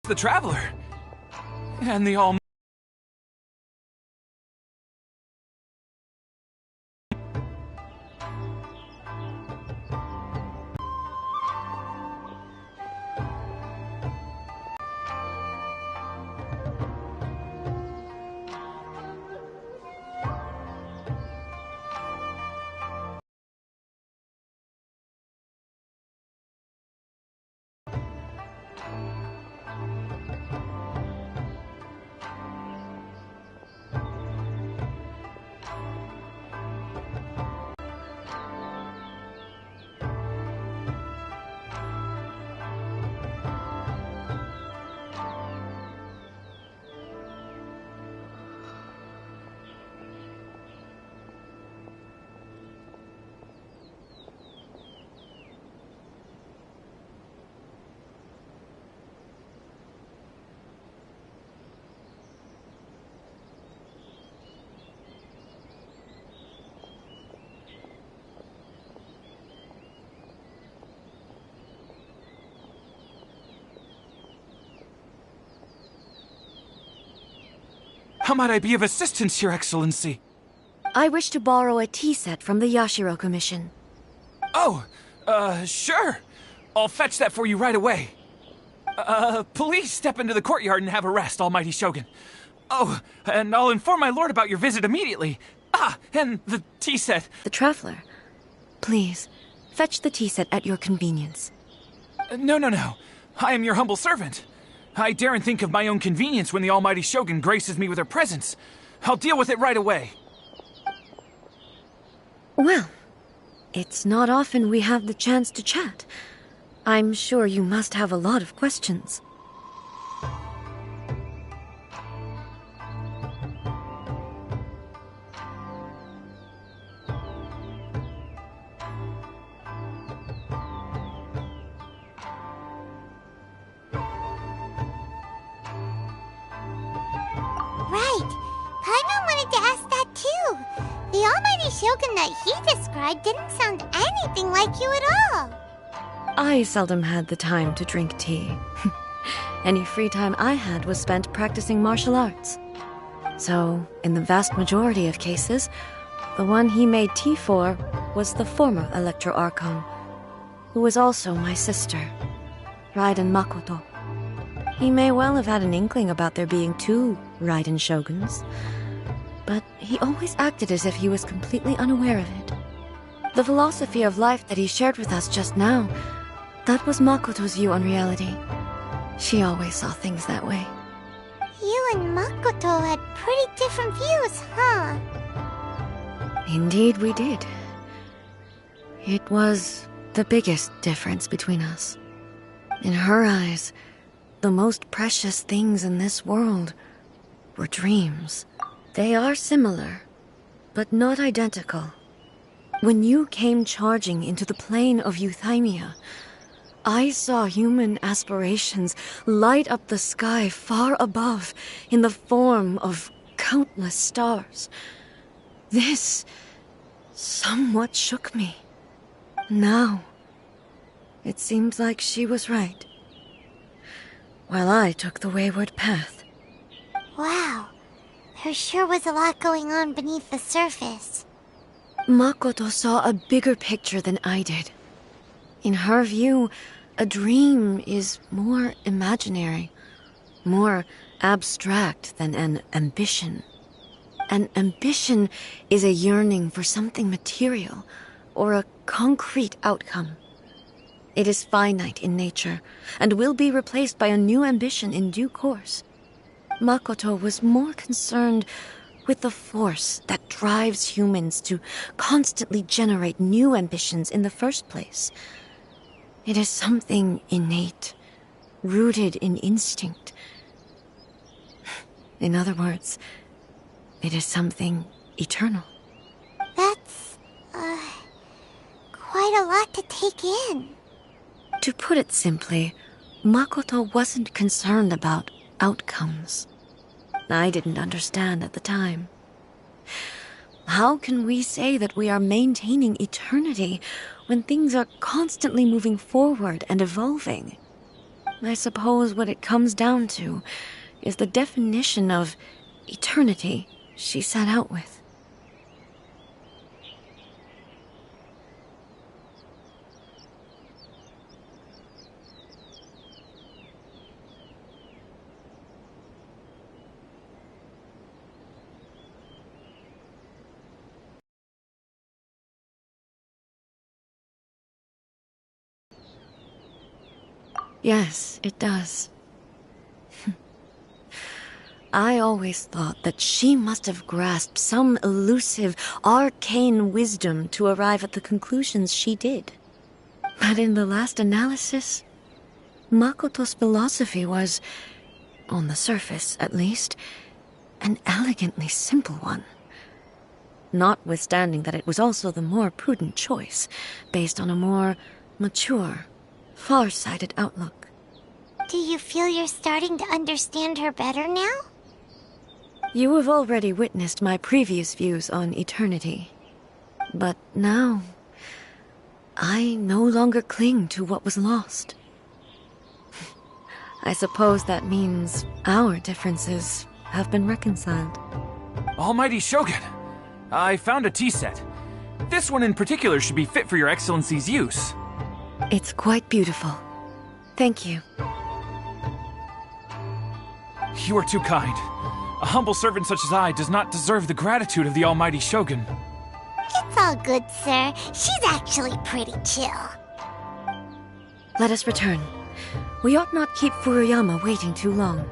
The Traveler. And the all... How might I be of assistance, Your Excellency? I wish to borrow a tea set from the Yashiro Commission. Oh, sure. I'll fetch that for you right away. Please step into the courtyard and have a rest, Almighty Shogun. Oh, and I'll inform my lord about your visit immediately. Ah, and the tea set. The Traveler, please, fetch the tea set at your convenience. No. I am your humble servant. I daren't think of my own convenience when the Almighty Shogun graces me with her presence. I'll deal with it right away. Well, it's not often we have the chance to chat. I'm sure you must have a lot of questions. Shogun that he described didn't sound anything like you at all. I seldom had the time to drink tea. Any free time I had was spent practicing martial arts. So, in the vast majority of cases, the one he made tea for was the former Electro Archon, who was also my sister, Raiden Makoto. He may well have had an inkling about there being two Raiden Shoguns, but he always acted as if he was completely unaware of it. The philosophy of life that he shared with us just now, that was Makoto's view on reality. She always saw things that way. You and Makoto had pretty different views, huh? Indeed we did. It was the biggest difference between us. In her eyes, the most precious things in this world were dreams. They are similar, but not identical. When you came charging into the plane of Euthymia, I saw human aspirations light up the sky far above in the form of countless stars. This somewhat shook me. Now, it seems like she was right, while I took the wayward path. Wow. There sure was a lot going on beneath the surface. Makoto saw a bigger picture than I did. In her view, a dream is more imaginary, more abstract than an ambition. An ambition is a yearning for something material, or a concrete outcome. It is finite in nature, and will be replaced by a new ambition in due course. Makoto was more concerned with the force that drives humans to constantly generate new ambitions in the first place. It is something innate, rooted in instinct. In other words, it is something eternal. That's, quite a lot to take in. To put it simply, Makoto wasn't concerned about outcomes. I didn't understand at the time. How can we say that we are maintaining eternity when things are constantly moving forward and evolving? I suppose what it comes down to is the definition of eternity she set out with. Yes, it does. I always thought that she must have grasped some elusive, arcane wisdom to arrive at the conclusions she did. But in the last analysis, Makoto's philosophy was, on the surface at least, an elegantly simple one. Notwithstanding that it was also the more prudent choice, based on a more mature, far-sighted outlook. Do you feel you're starting to understand her better now? You have already witnessed my previous views on eternity. But now, I no longer cling to what was lost. I suppose that means our differences have been reconciled. Almighty Shogun, I found a tea set. This one in particular should be fit for your Excellency's use. It's quite beautiful. Thank you. You are too kind. A humble servant such as I does not deserve the gratitude of the Almighty Shogun. It's all good, sir. She's actually pretty chill. Let us return. We ought not keep Furuyama waiting too long.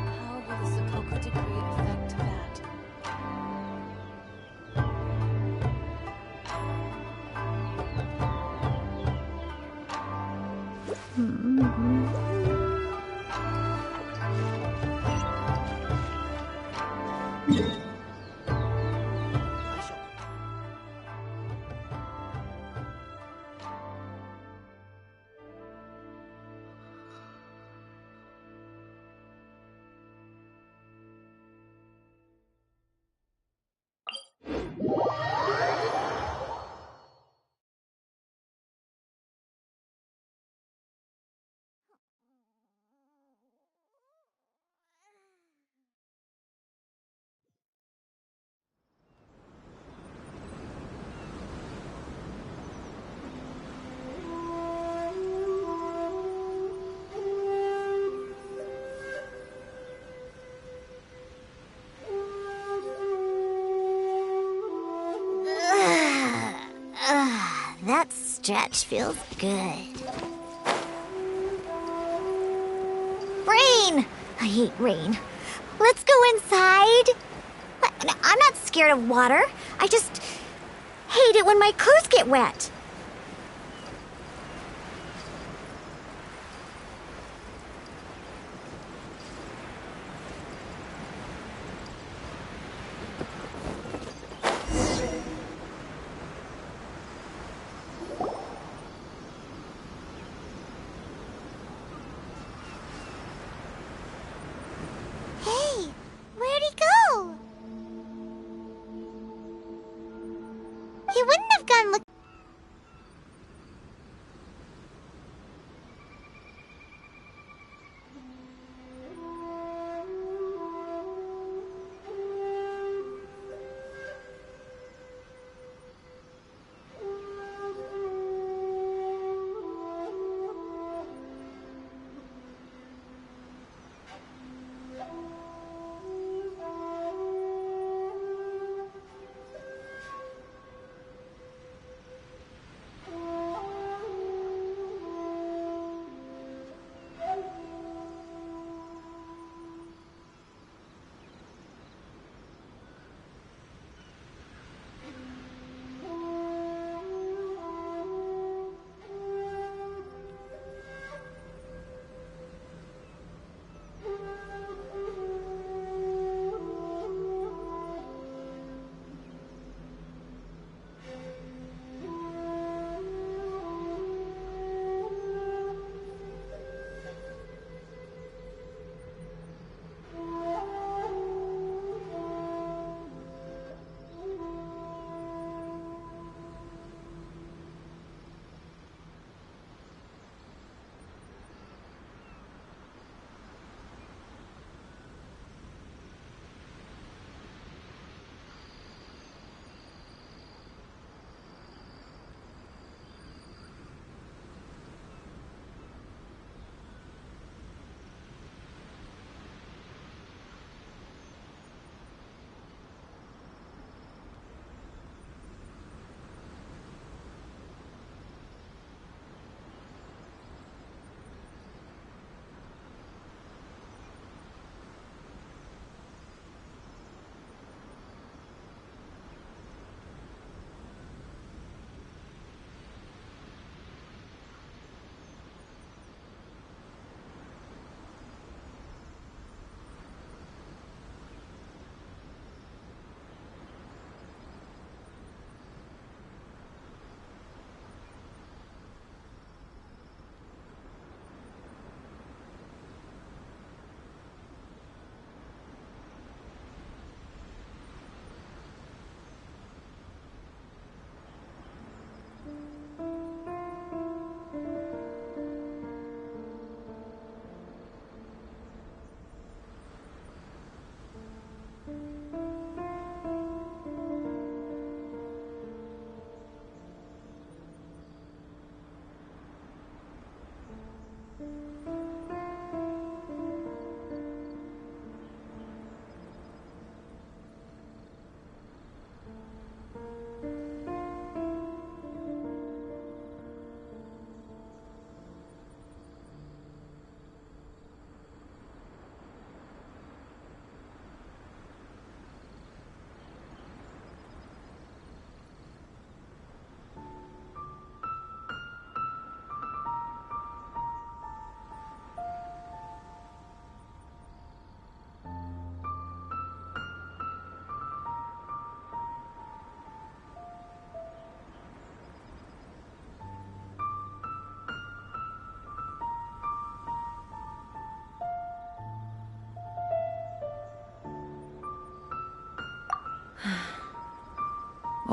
How will the Sakoku decree affect that? That stretch feels good. Rain! I hate rain. Let's go inside. I'm not scared of water. I just hate it when my clothes get wet. Hey, where'd he go? He wouldn't have gone looking.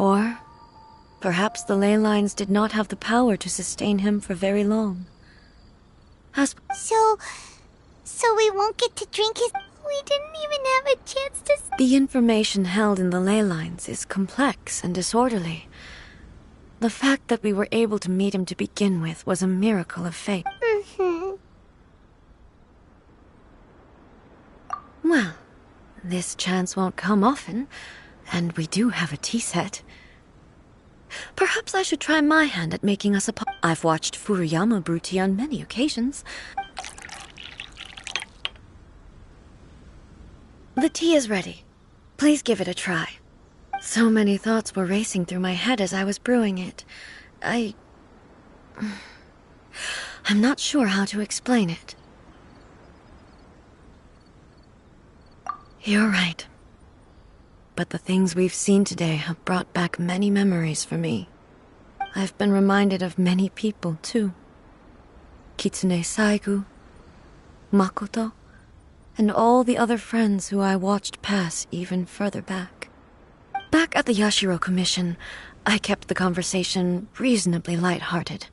Or perhaps the ley lines did not have the power to sustain him for very long. So we won't get to drink his... We didn't even have a chance to... The information held in the ley lines is complex and disorderly. The fact that we were able to meet him to begin with was a miracle of fate. Well, this chance won't come often, and we do have a tea set. Perhaps I should try my hand at making us a pot. I've watched Furuyama brew tea on many occasions. The tea is ready. Please give it a try. So many thoughts were racing through my head as I was brewing it. I'm not sure how to explain it. You're right. But the things we've seen today have brought back many memories for me. I've been reminded of many people, too. Kitsune Saigu, Makoto, and all the other friends who I watched pass even further back. Back at the Yashiro Commission, I kept the conversation reasonably lighthearted.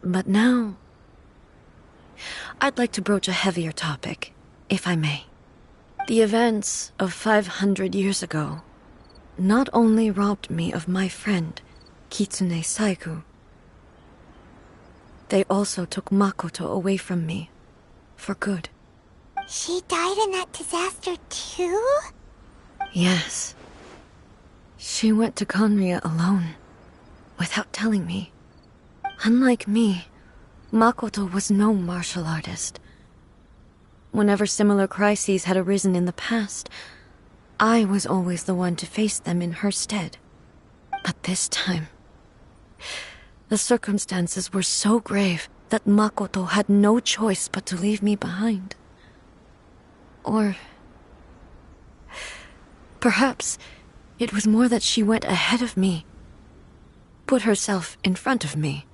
But now, I'd like to broach a heavier topic, if I may. The events of 500 years ago not only robbed me of my friend, Kitsune Saigu, they also took Makoto away from me, for good. She died in that disaster too? Yes. She went to Conria alone, without telling me. Unlike me, Makoto was no martial artist. Whenever similar crises had arisen in the past, I was always the one to face them in her stead. But this time, the circumstances were so grave that Makoto had no choice but to leave me behind. Or perhaps it was more that she went ahead of me, put herself in front of me,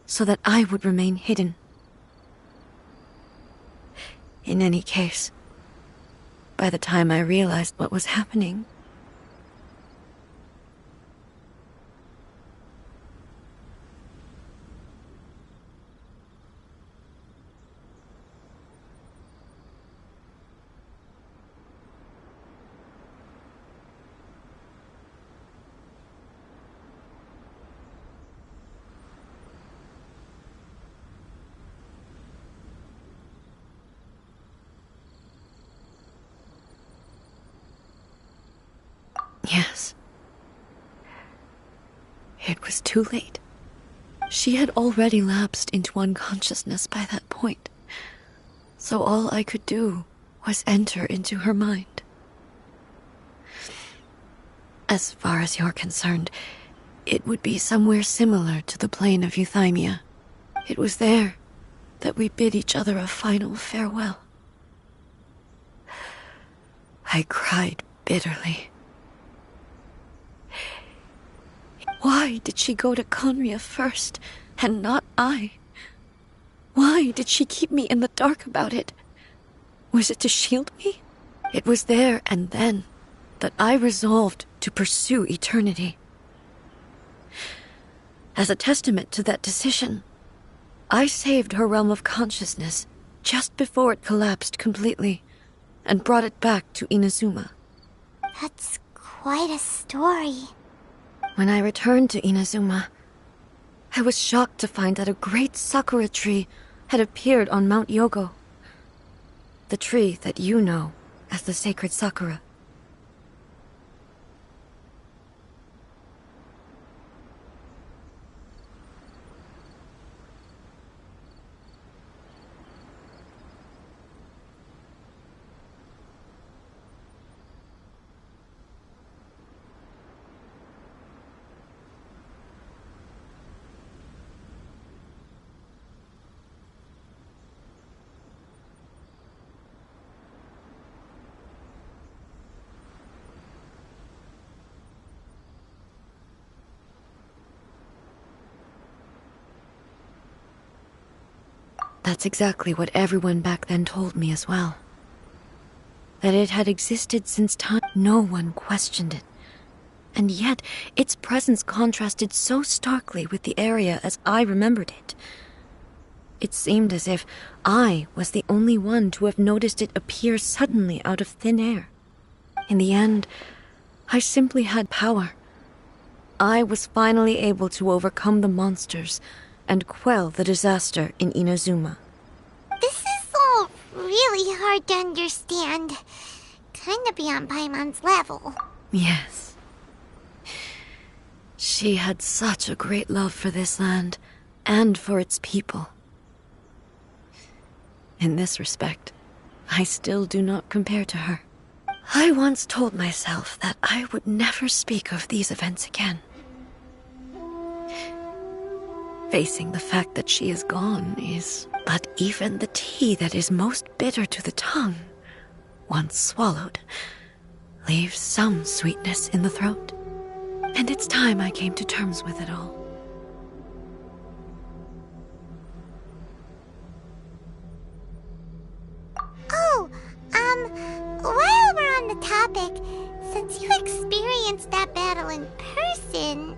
so that I would remain hidden. In any case, by the time I realized what was happening, yes. It was too late. She had already lapsed into unconsciousness by that point, so all I could do was enter into her mind. As far as you're concerned, it would be somewhere similar to the plane of Euthymia. It was there that we bid each other a final farewell. I cried bitterly. Why did she go to Conria first, and not I? Why did she keep me in the dark about it? Was it to shield me? It was there and then that I resolved to pursue eternity. As a testament to that decision, I saved her realm of consciousness just before it collapsed completely, and brought it back to Inazuma. That's quite a story. When I returned to Inazuma, I was shocked to find that a great sakura tree had appeared on Mount Yogo. The tree that you know as the sacred sakura. That's exactly what everyone back then told me as well. That it had existed since time. No one questioned it, and yet its presence contrasted so starkly with the area as I remembered it. It seemed as if I was the only one to have noticed it appear suddenly out of thin air. In the end, I simply had power. I was finally able to overcome the monsters and quell the disaster in Inazuma. This is all really hard to understand. Kinda beyond Paimon's level. Yes. She had such a great love for this land, and for its people. In this respect, I still do not compare to her. I once told myself that I would never speak of these events again. Facing the fact that she is gone is... But even the tea that is most bitter to the tongue, once swallowed, leaves some sweetness in the throat. And it's time I came to terms with it all. Oh, while we're on the topic, since you experienced that battle in person...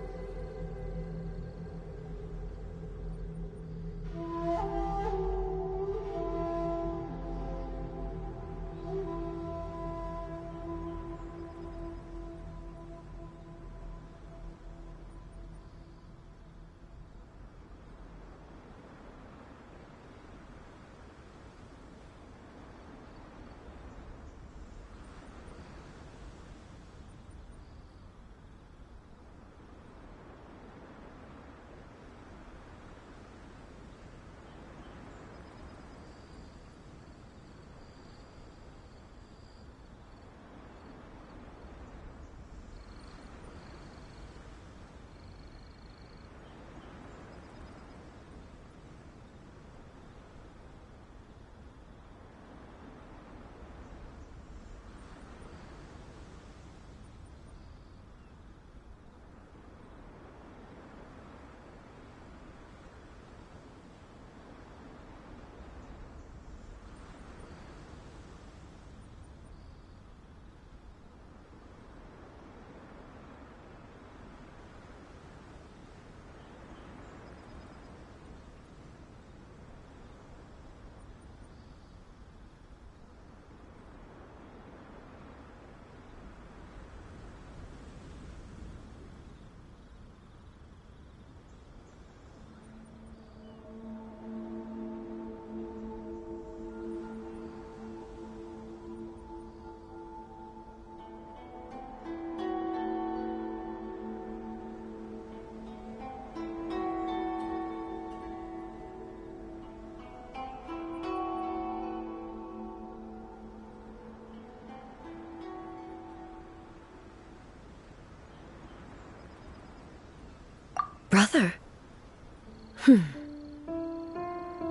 Brother?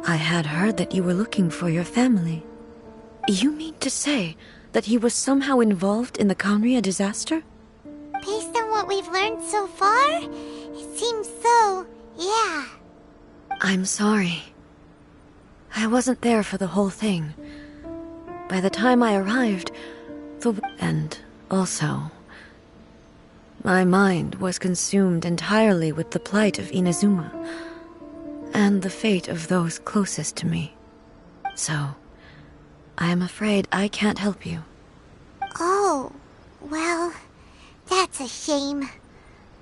I had heard that you were looking for your family. You mean to say that he was somehow involved in the Kanria disaster? Based on what we've learned so far, it seems so, yeah. I'm sorry. I wasn't there for the whole thing. By the time I arrived, and also... my mind was consumed entirely with the plight of Inazuma, and the fate of those closest to me. So, I am afraid I can't help you. Oh, well, that's a shame.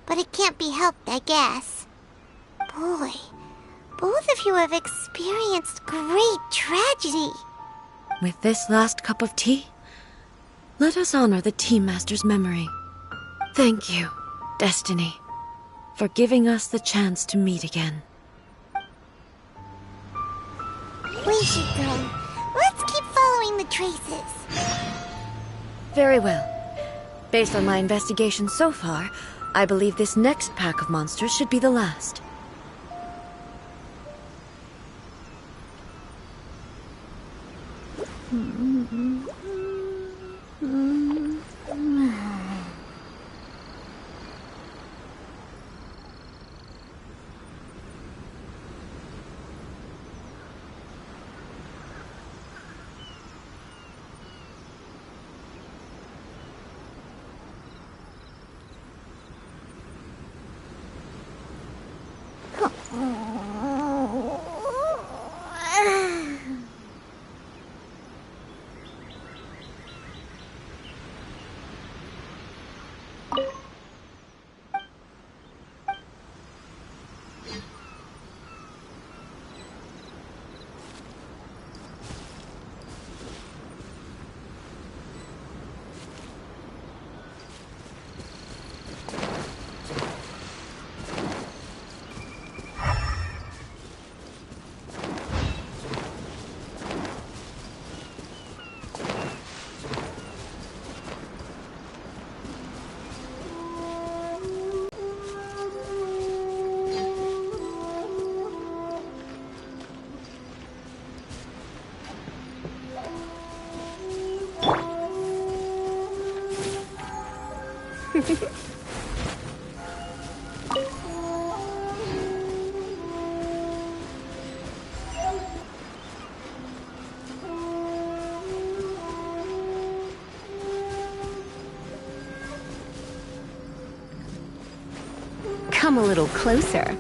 But it can't be helped, I guess. Boy, both of you have experienced great tragedy. With this last cup of tea, let us honor the Tea Master's memory. Thank you, Destiny, for giving us the chance to meet again. We should go. Let's keep following the traces. Very well. Based on my investigation so far, I believe this next pack of monsters should be the last. Come a little closer.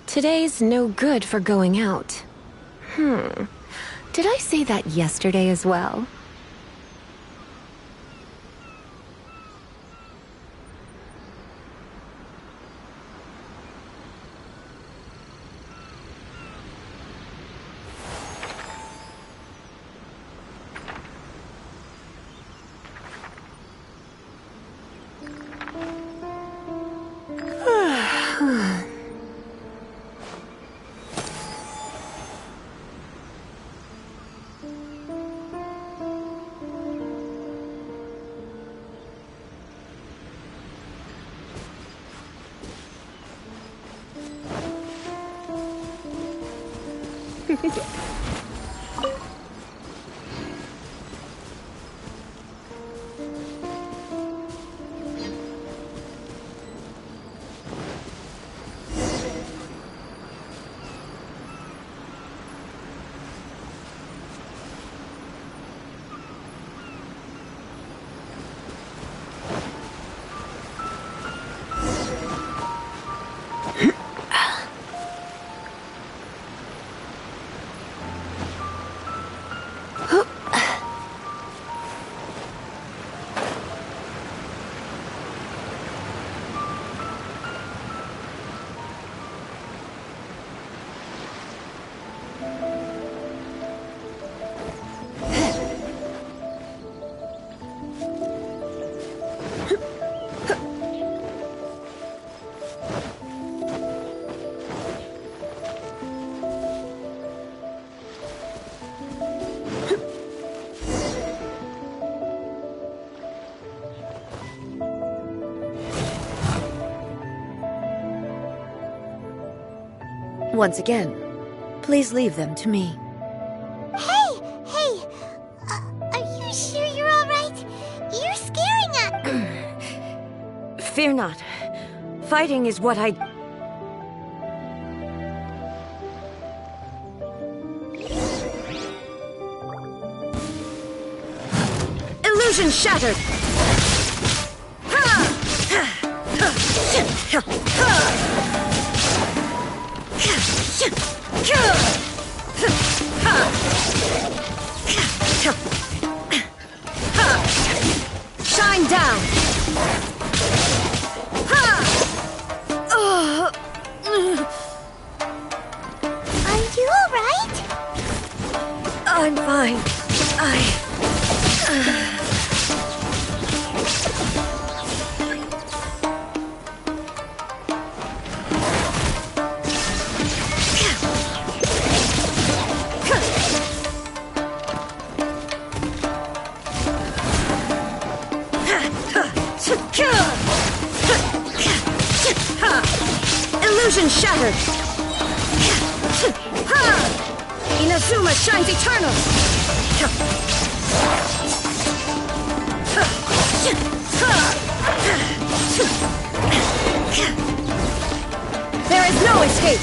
Today's no good for going out. Did I say that yesterday as well? Once again, please leave them to me. Hey! Are you sure you're all right? You're scaring us! Fear not. Fighting is what I... Illusion shattered! Shine down! Are you all right? I'm fine. Illusion shattered! Inazuma shines eternal! There is no escape!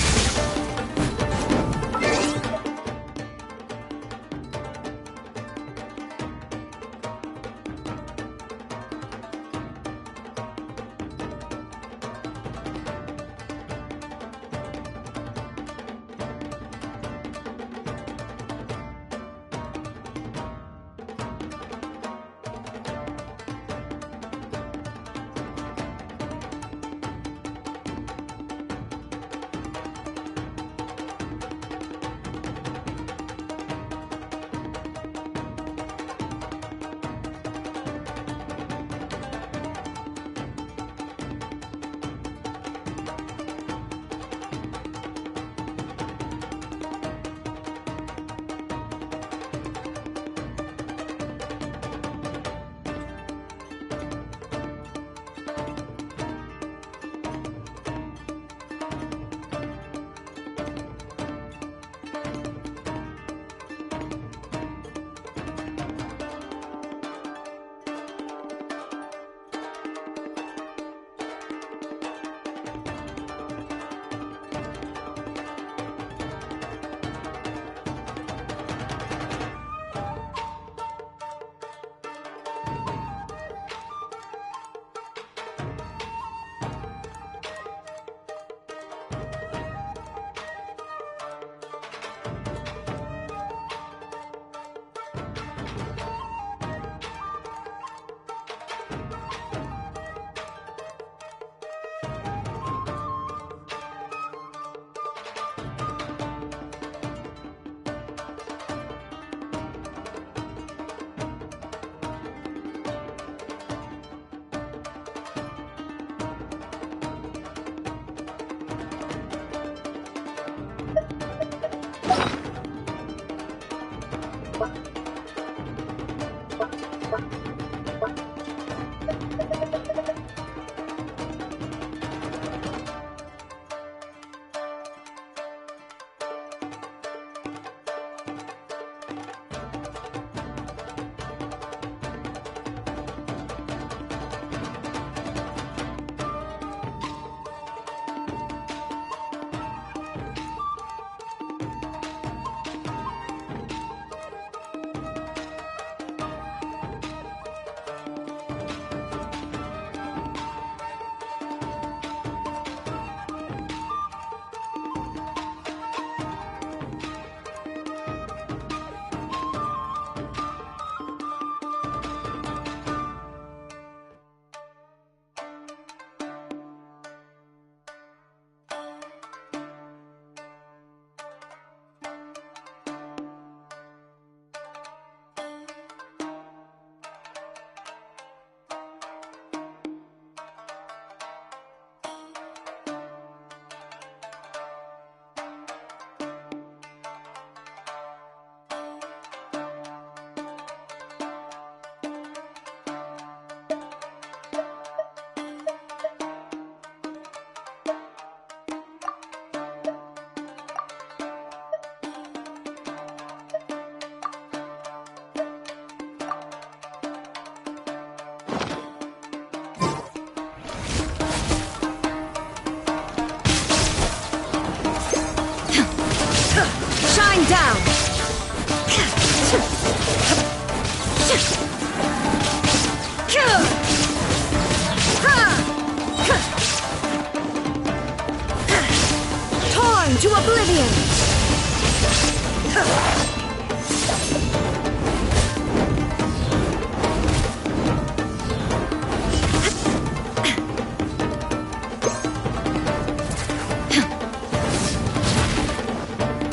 Shine down! Torn to oblivion!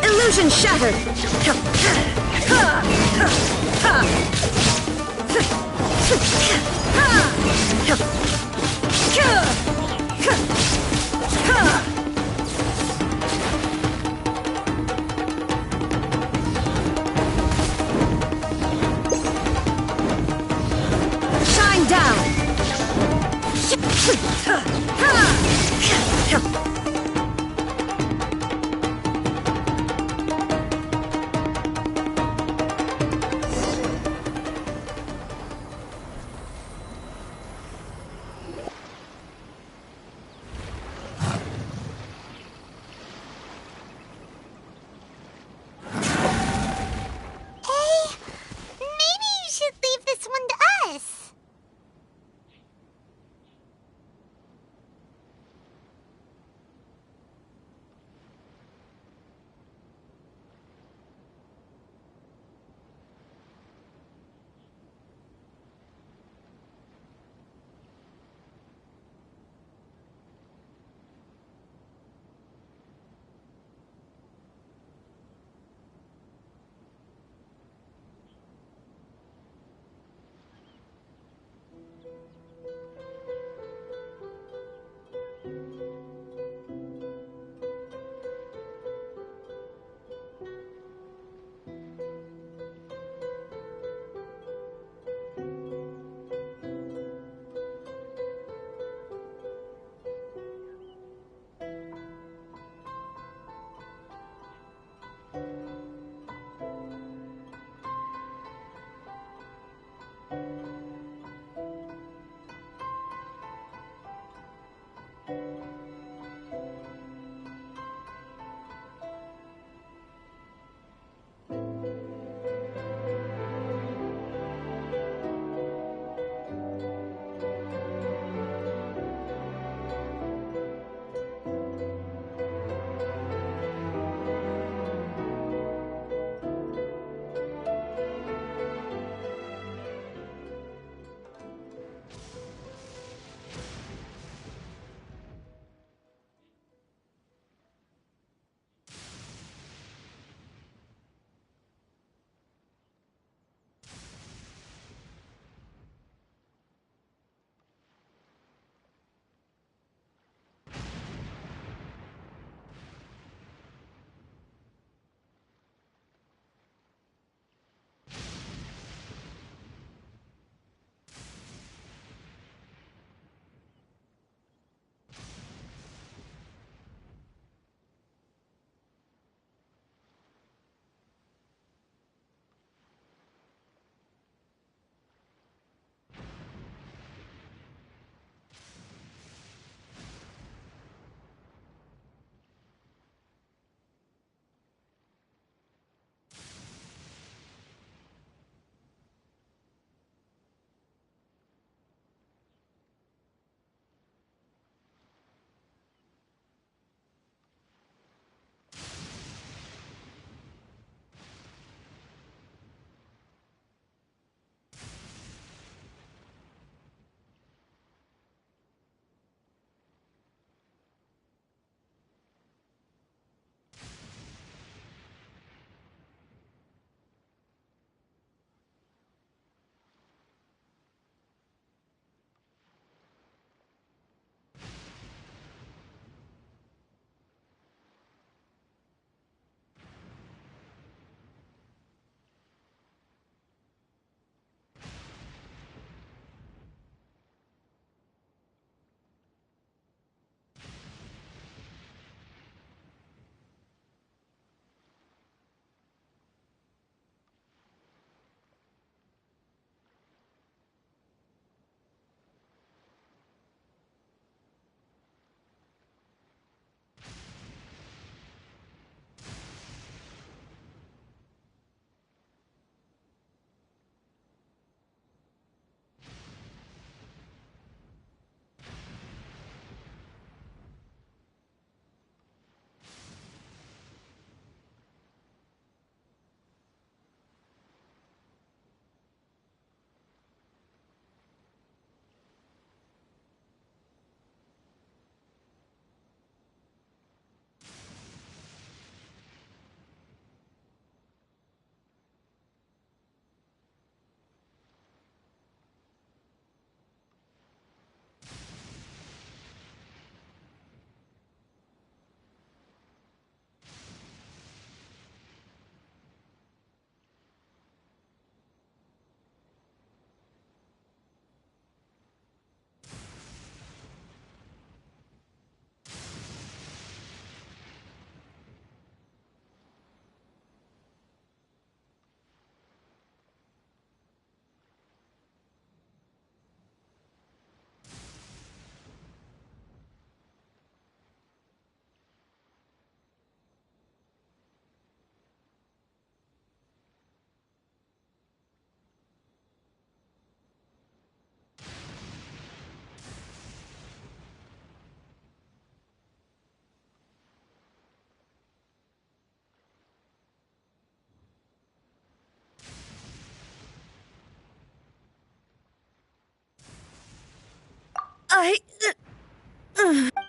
Illusion shattered! Shine down!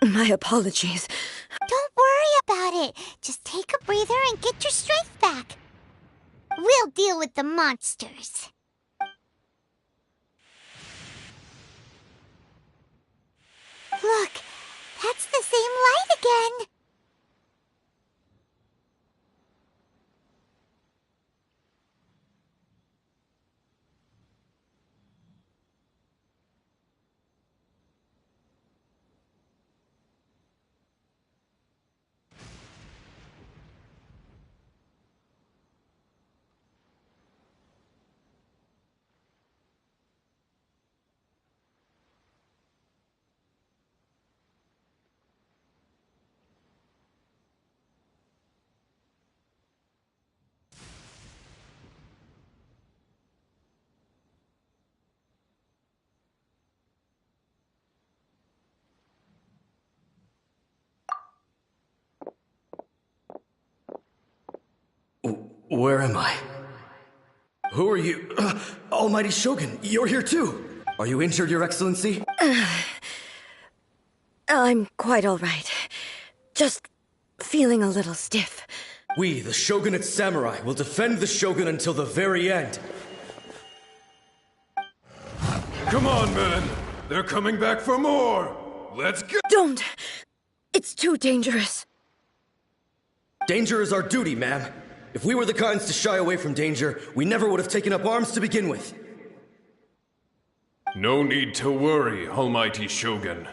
My apologies. Don't worry about it. Just take a breather and get your strength back. We'll deal with the monsters. Look, that's the same light again. Where am I? Who are you? Almighty Shogun, you're here too! Are you injured, Your Excellency? I'm quite all right. Just feeling a little stiff. We, the Shogunate Samurai, will defend the Shogun until the very end. Come on, men! They're coming back for more! Let's go! Don't! It's too dangerous. Danger is our duty, ma'am. If we were the kinds to shy away from danger, we never would have taken up arms to begin with. No need to worry, Almighty Shogun.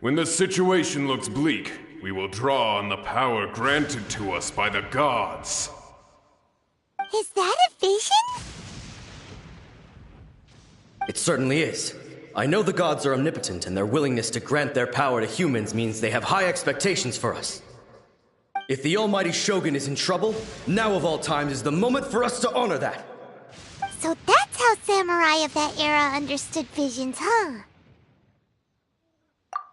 When the situation looks bleak, we will draw on the power granted to us by the gods. Is that a vision? It certainly is. I know the gods are omnipotent, and their willingness to grant their power to humans means they have high expectations for us. If the Almighty Shogun is in trouble, now of all times is the moment for us to honor that. So that's how samurai of that era understood visions, huh?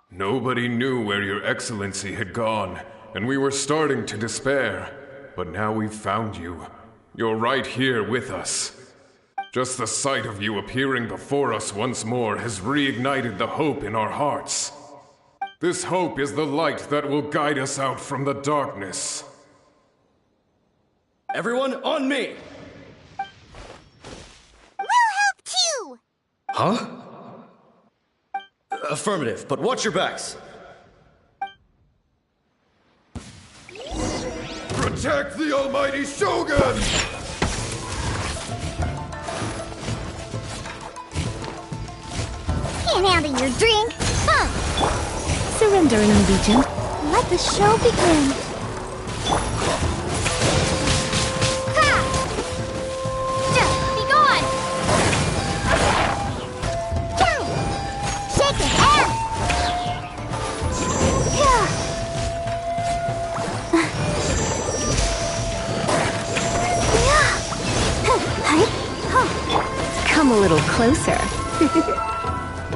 Nobody knew where Your Excellency had gone, and we were starting to despair. But now we've found you. You're right here with us. Just the sight of you appearing before us once more has reignited the hope in our hearts. This hope is the light that will guide us out from the darkness. Everyone, on me! We'll help too! Huh? Affirmative, but watch your backs. Protect the Almighty Shogun! Can't handle your drink, huh? Surrender in allegiance. Let the show begin. Ha! Be gone! Shake it out! Come a little closer.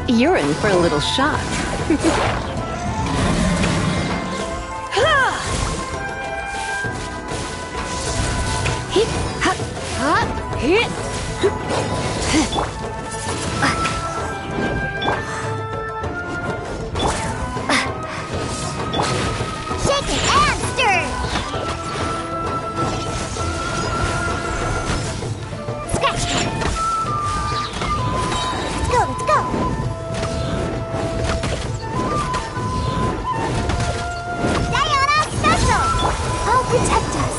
You're in for a little shock. Hit, ha, ha, hit. Shake it and stir! Scratch! Let's go! Diana Special! I'll protect us.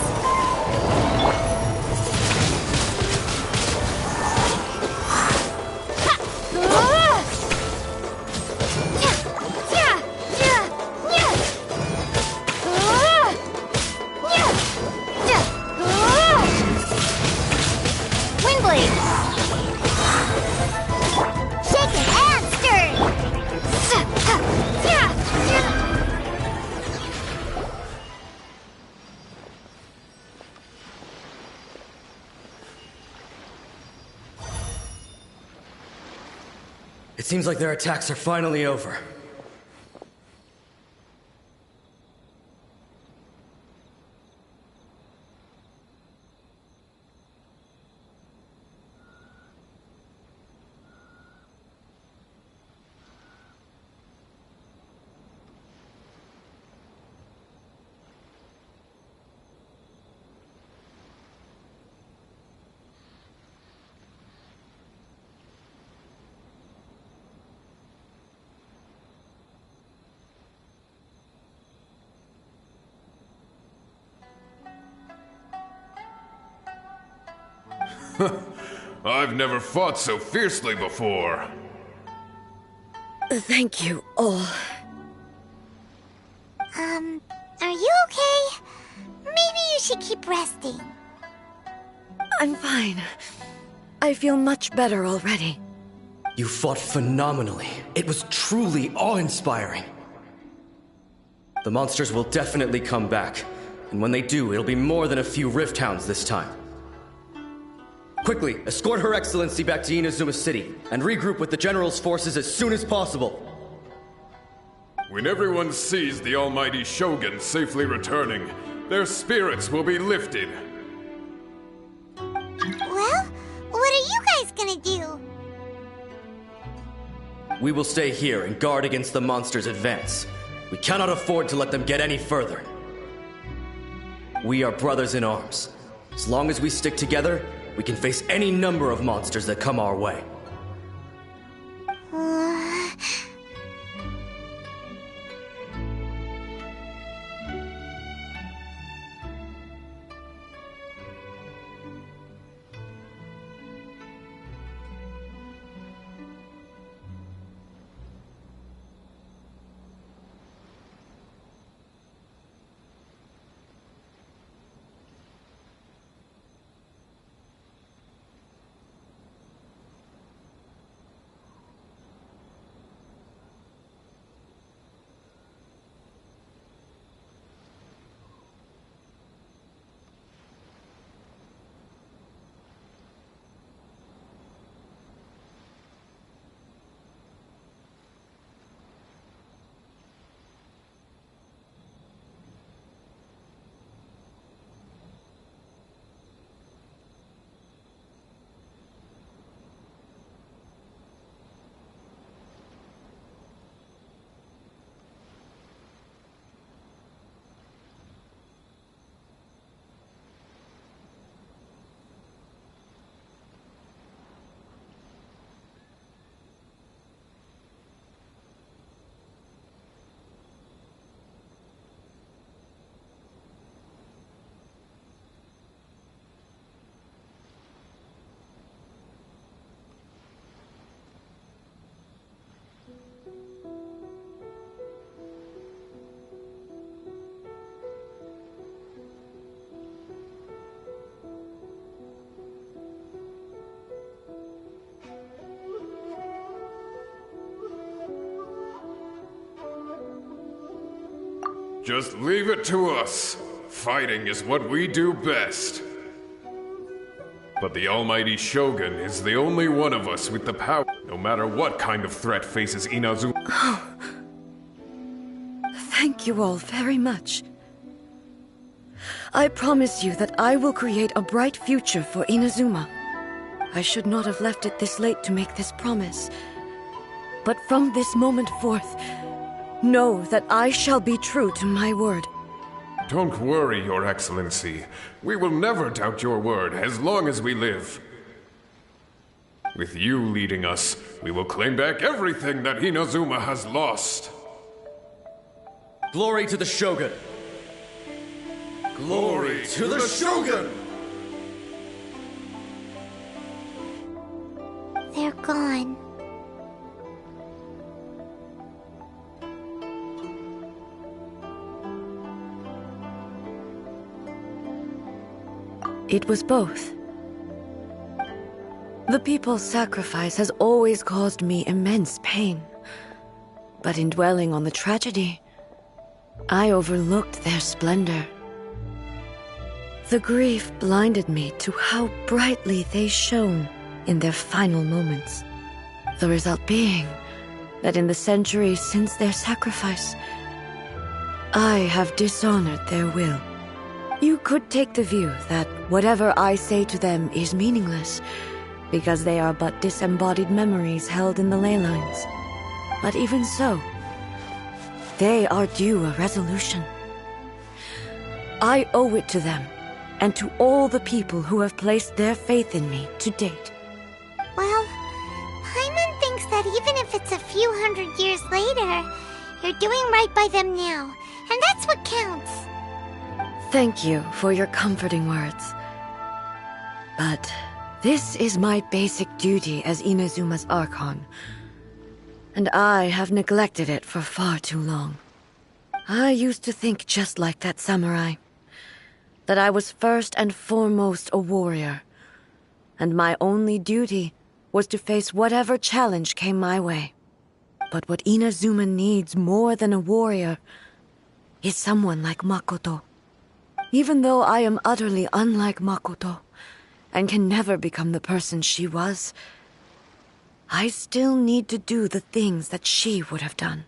It seems like their attacks are finally over. I've never fought so fiercely before. Thank you all. Are you okay? Maybe you should keep resting. I'm fine. I feel much better already. You fought phenomenally. It was truly awe-inspiring. The monsters will definitely come back. And when they do, it'll be more than a few Rift Hounds this time. Quickly, escort Her Excellency back to Inazuma City, and regroup with the General's forces as soon as possible. When everyone sees the almighty Shogun safely returning, their spirits will be lifted. Well, what are you guys gonna do? We will stay here and guard against the monsters' advance. We cannot afford to let them get any further. We are brothers in arms. As long as we stick together, we can face any number of monsters that come our way. Just leave it to us. Fighting is what we do best. But the almighty Shogun is the only one of us with the power, no matter what kind of threat faces Inazuma. Thank you all very much. I promise you that I will create a bright future for Inazuma. I should not have left it this late to make this promise. But from this moment forth, know that I shall be true to my word. Don't worry, Your Excellency. We will never doubt your word as long as we live. With you leading us, we will claim back everything that Inazuma has lost. Glory to the Shogun! Glory to the Shogun! They're gone. It was both. The people's sacrifice has always caused me immense pain. But in dwelling on the tragedy, I overlooked their splendor. The grief blinded me to how brightly they shone in their final moments. The result being that in the centuries since their sacrifice, I have dishonored their will. You could take the view that whatever I say to them is meaningless, because they are but disembodied memories held in the ley lines. But even so, they are due a resolution. I owe it to them, and to all the people who have placed their faith in me to date. Well, Paimon thinks that even if it's a few hundred years later, you're doing right by them now, and that's what counts. Thank you for your comforting words. But This is my basic duty as Inazuma's Archon, and I have neglected it for far too long. I used to think just like that samurai, that I was first and foremost a warrior, and my only duty was to face whatever challenge came my way. But what Inazuma needs more than a warrior is someone like Makoto. Even though I am utterly unlike Makoto, and can never become the person she was, I still need to do the things that she would have done.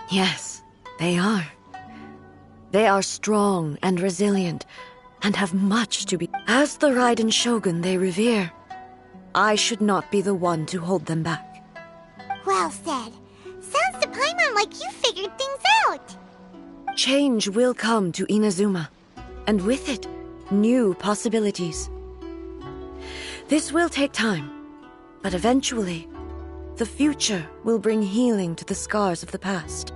Yes, they are. They are strong and resilient, and have much to be. As the Raiden Shogun they revere, I should not be the one to hold them back. Well said. Sounds to Paimon like you figured things out. Change will come to Inazuma, and with it, new possibilities. This will take time, but eventually, the future will bring healing to the scars of the past.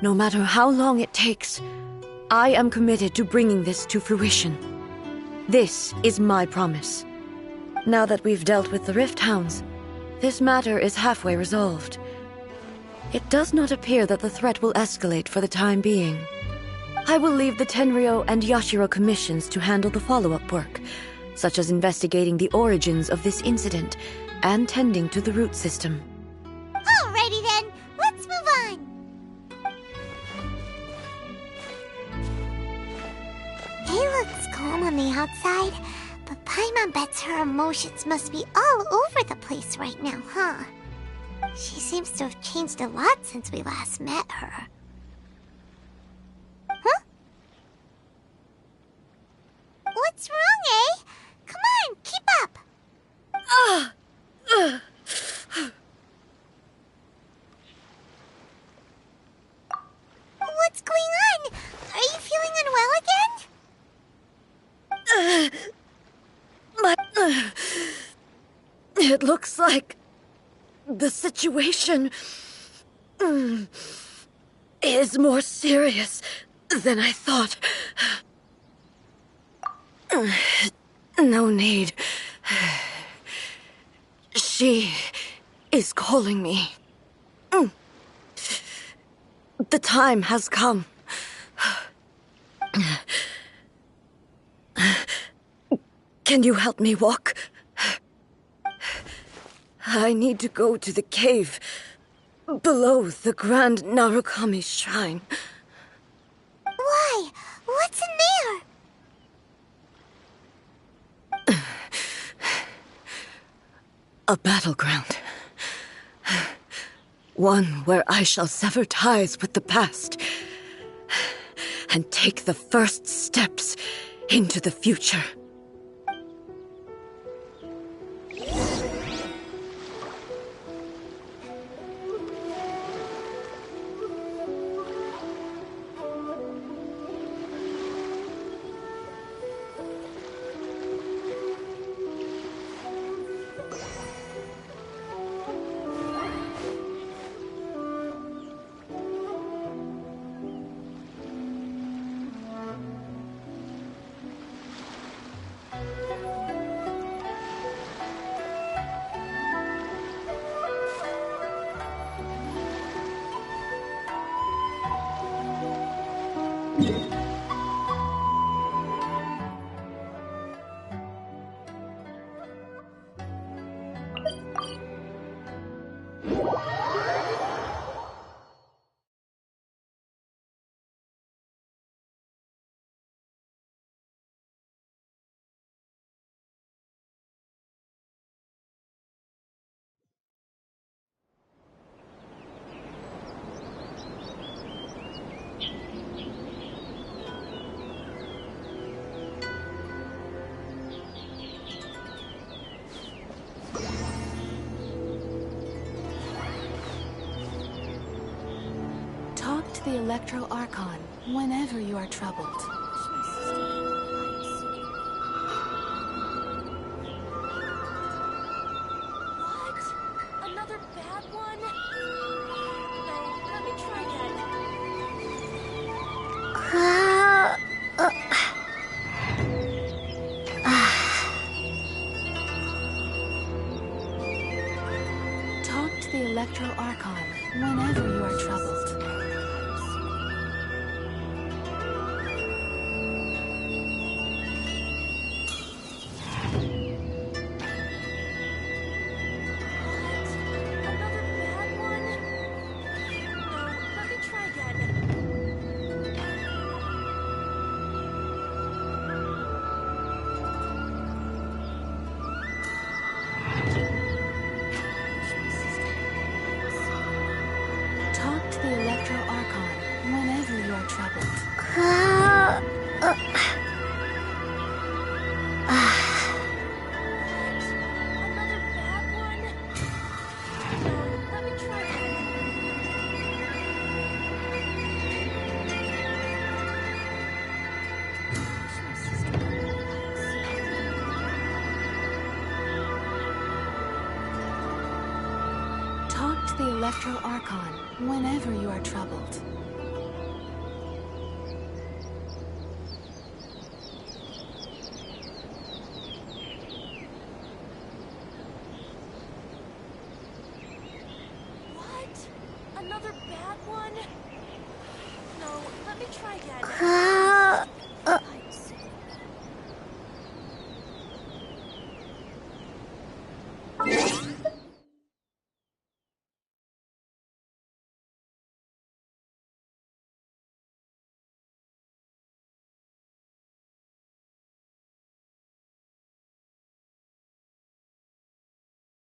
No matter how long it takes, I am committed to bringing this to fruition. This is my promise. Now that we've dealt with the Rift Hounds, this matter is halfway resolved. It does not appear that the threat will escalate for the time being. I will leave the Tenryo and Yashiro commissions to handle the follow-up work, such as investigating the origins of this incident and tending to the root system. Alrighty then, let's move on. It looks calm on the outside, but Paimon bets her emotions must be all over the place right now, huh? She seems to have changed a lot since we last met her. Huh? What's wrong, eh? Come on, keep up! What's going on? Are you feeling unwell again? It looks like the situation is more serious than I thought. No need. She is calling me. The time has come. Can you help me walk? I need to go to the cave below the Grand Narukami Shrine. Why? What's in there? A battleground. One where I shall sever ties with the past and take the first steps into the future. to the Electro Archon whenever you are troubled. What? Another bad one? No, let me try again. Talk to the Electro Archon whenever you are troubled. Another bad one? No, let me try again. Talk to the Electro Archon whenever you are troubled. Another bad one? No, let me try again. Talk to the Electro Archon whenever you are troubled. What? Another bad one? No, let me try again.